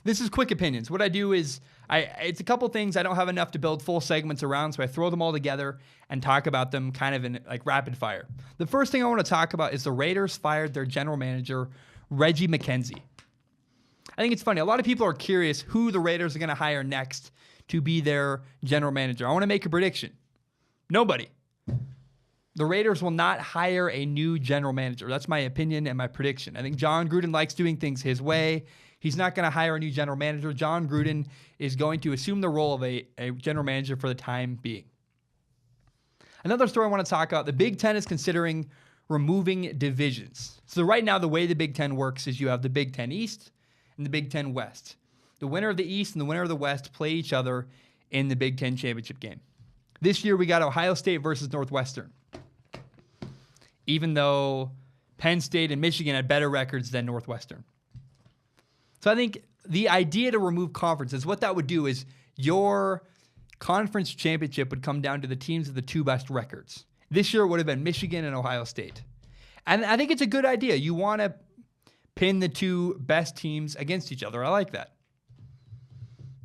This is quick opinions. What I do is it's a couple things I don't have enough to build full segments around, so I throw them all together and talk about them kind of in like rapid fire. The first thing I want to talk about is the Raiders fired their general manager, Reggie McKenzie. I think it's funny. A lot of people are curious who the Raiders are going to hire next to be their general manager. I want to make a prediction. Nobody. The Raiders will not hire a new general manager. That's my opinion and my prediction. I think John Gruden likes doing things his way. He's not going to hire a new general manager. John Gruden is going to assume the role of a general manager for the time being. Another story I want to talk about, the Big Ten is considering removing divisions. So right now, the way the Big Ten works is you have the Big Ten East and the Big Ten West. The winner of the East and the winner of the West play each other in the Big Ten championship game. This year, we got Ohio State versus Northwestern. Even though Penn State and Michigan had better records than Northwestern. So I think the idea to remove conferences, what that would do is your conference championship would come down to the teams with the two best records. This year it would have been Michigan and Ohio State. And I think it's a good idea. You want to pin the two best teams against each other. I like that.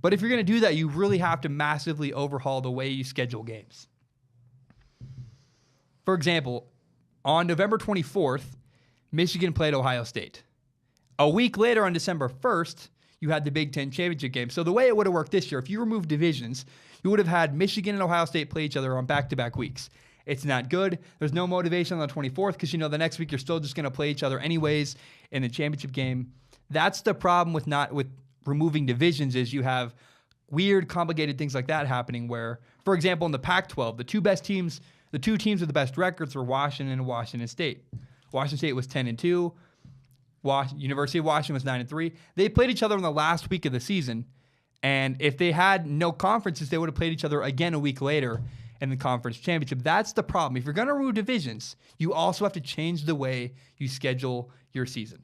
But if you're going to do that, you really have to massively overhaul the way you schedule games. For example, on November 24th, Michigan played Ohio State. A week later, on December 1st, you had the Big Ten championship game. So the way it would have worked this year, if you remove divisions, you would have had Michigan and Ohio State play each other on back-to-back weeks. It's not good. There's no motivation on the 24th because, the next week you're still just going to play each other anyways in the championship game. That's the problem with removing divisions is you have weird, complicated things like that happening where, for example, in the Pac-12, the two teams with the best records were Washington and Washington State. Washington State was 10-2. University of Washington was 9-3. They played each other in the last week of the season, and if they had no conferences, they would have played each other again a week later in the conference championship. That's the problem. If you're going to remove divisions, you also have to change the way you schedule your season.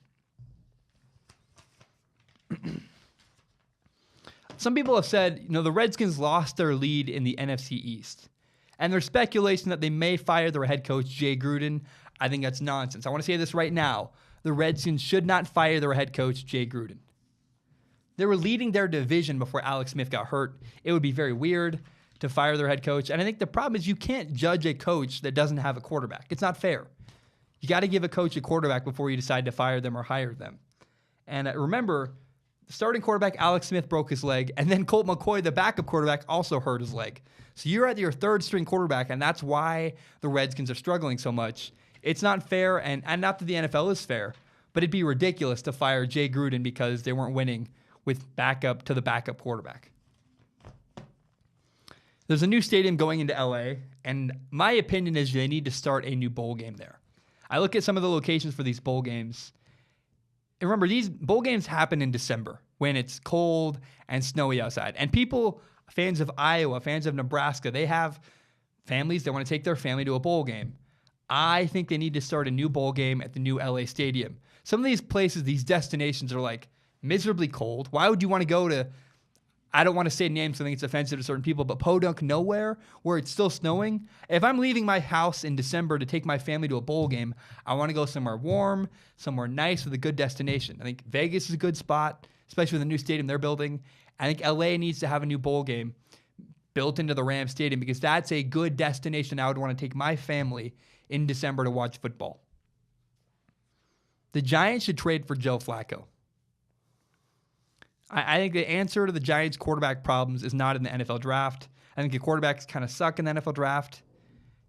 Some people have said, the Redskins lost their lead in the NFC East. And there's speculation that they may fire their head coach, Jay Gruden. I think that's nonsense. I want to say this right now. The Redskins should not fire their head coach, Jay Gruden. They were leading their division before Alex Smith got hurt. It would be very weird to fire their head coach. And I think the problem is you can't judge a coach that doesn't have a quarterback. It's not fair. You got to give a coach a quarterback before you decide to fire them or hire them. And remember, the starting quarterback, Alex Smith, broke his leg. And then Colt McCoy, the backup quarterback, also hurt his leg. So you're at your third string quarterback, and that's why the Redskins are struggling so much. It's not fair, and not that the NFL is fair, but it'd be ridiculous to fire Jay Gruden because they weren't winning with backup to the backup quarterback. There's a new stadium going into LA, and my opinion is they need to start a new bowl game there. I look at some of the locations for these bowl games, and remember, these bowl games happen in December when it's cold and snowy outside. And people, fans of Iowa, fans of Nebraska, they have families, they want to take their family to a bowl game. I think they need to start a new bowl game at the new LA stadium. Some of these places, these destinations are like miserably cold. Why would you want to go to, I don't want to say names, I think it's offensive to certain people, but Podunk nowhere where it's still snowing? If I'm leaving my house in December to take my family to a bowl game, I want to go somewhere warm, somewhere nice with a good destination. I think Vegas is a good spot, especially with the new stadium they're building. I think LA needs to have a new bowl game built into the Rams Stadium because that's a good destination I would want to take my family in December to watch football. The Giants should trade for Joe Flacco. I think the answer to the Giants' quarterback problems is not in the NFL draft. I think the quarterbacks kind of suck in the NFL draft.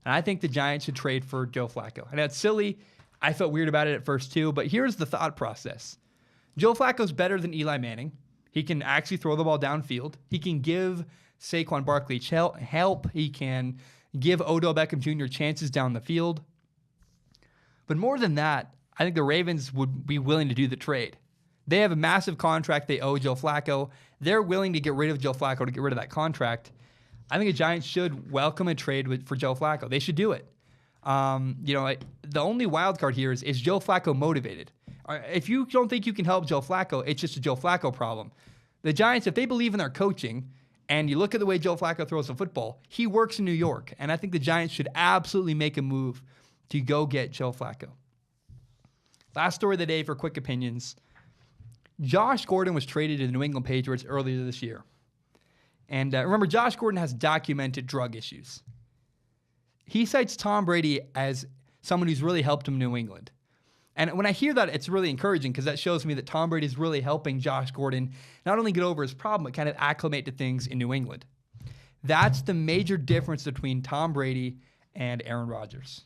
And I think the Giants should trade for Joe Flacco. And that's silly. I felt weird about it at first too, but here's the thought process. Joe Flacco's better than Eli Manning. He can actually throw the ball downfield. He can give Saquon Barkley help. He can give Odell Beckham Jr. chances down the field. But more than that, I think the Ravens would be willing to do the trade. They have a massive contract they owe Joe Flacco. They're willing to get rid of Joe Flacco to get rid of that contract. I think the Giants should welcome a trade for Joe Flacco. They should do it. The only wild card here is Joe Flacco motivated? If you don't think you can help Joe Flacco, it's just a Joe Flacco problem. The Giants, if they believe in their coaching, and you look at the way Joe Flacco throws the football, he works in New York. And I think the Giants should absolutely make a move to go get Joe Flacco. Last story of the day for quick opinions. Josh Gordon was traded to the New England Patriots earlier this year. And remember, Josh Gordon has documented drug issues. He cites Tom Brady as someone who's really helped him in New England. And when I hear that, it's really encouraging because that shows me that Tom Brady is really helping Josh Gordon not only get over his problem, but kind of acclimate to things in New England. That's the major difference between Tom Brady and Aaron Rodgers.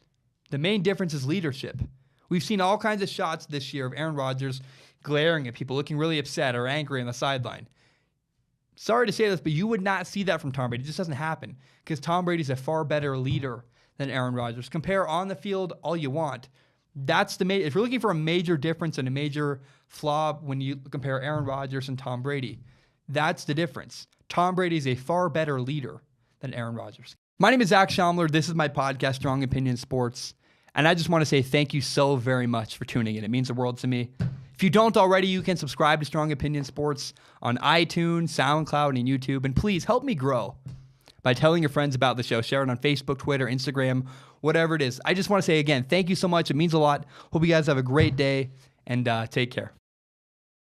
The main difference is leadership. We've seen all kinds of shots this year of Aaron Rodgers glaring at people, looking really upset or angry on the sideline. Sorry to say this, but you would not see that from Tom Brady. It just doesn't happen because Tom Brady's a far better leader than Aaron Rodgers. Compare on the field all you want. If you're looking for a major difference and a major flaw when you compare Aaron Rodgers and Tom Brady, that's the difference. Tom Brady is a far better leader than Aaron Rodgers. My name is Zach Schaumler. This is my podcast, Strong Opinion Sports. And I just want to say thank you so very much for tuning in. It means the world to me. If you don't already, you can subscribe to Strong Opinion Sports on iTunes, SoundCloud, and YouTube. And please help me grow by telling your friends about the show. Share it on Facebook, Twitter, Instagram, whatever it is. I just want to say again, thank you so much. It means a lot. Hope you guys have a great day and take care.